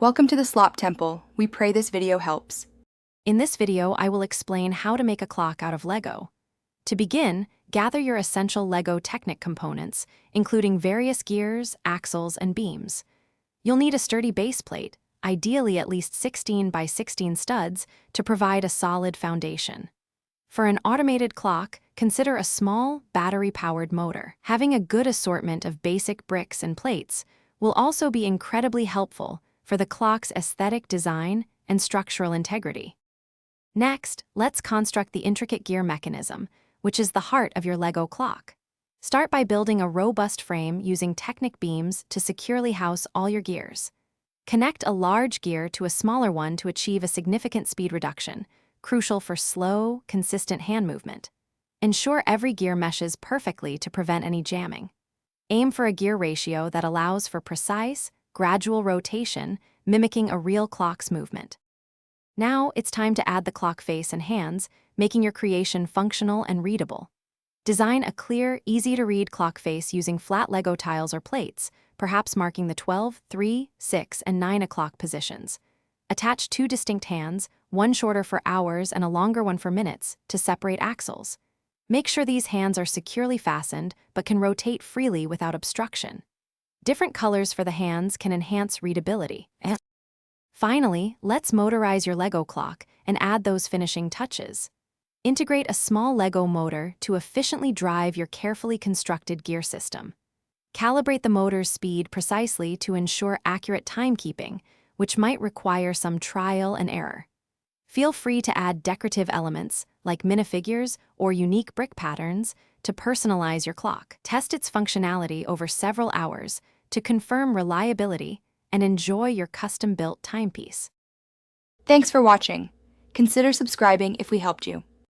Welcome to the Slop Temple. We pray this video helps. In this video, I will explain how to make a clock out of Lego. To begin, gather your essential Lego Technic components, including various gears, axles, and beams. You'll need a sturdy base plate, ideally at least 16 by 16 studs, to provide a solid foundation. For an automated clock, consider a small, battery-powered motor. Having a good assortment of basic bricks and plates will also be incredibly helpful for the clock's aesthetic design and structural integrity. Next, let's construct the intricate gear mechanism, which is the heart of your Lego clock. Start by building a robust frame using Technic beams to securely house all your gears. Connect a large gear to a smaller one to achieve a significant speed reduction, crucial for slow, consistent hand movement. Ensure every gear meshes perfectly to prevent any jamming. Aim for a gear ratio that allows for precise, gradual rotation, mimicking a real clock's movement. Now it's time to add the clock face and hands, making your creation functional and readable. Design a clear, easy-to-read clock face using flat Lego tiles or plates, perhaps marking the 12, 3, 6, and 9 o'clock positions. Attach two distinct hands, one shorter for hours and a longer one for minutes, to separate axles. Make sure these hands are securely fastened but can rotate freely without obstruction. Different colors for the hands can enhance readability. Finally, let's motorize your Lego clock and add those finishing touches. Integrate a small Lego motor to efficiently drive your carefully constructed gear system. Calibrate the motor's speed precisely to ensure accurate timekeeping, which might require some trial and error. Feel free to add decorative elements, like minifigures or unique brick patterns, to personalize your clock. Test its functionality over several hours to confirm reliability and enjoy your custom-built timepiece. Thanks for watching. Consider subscribing if we helped you.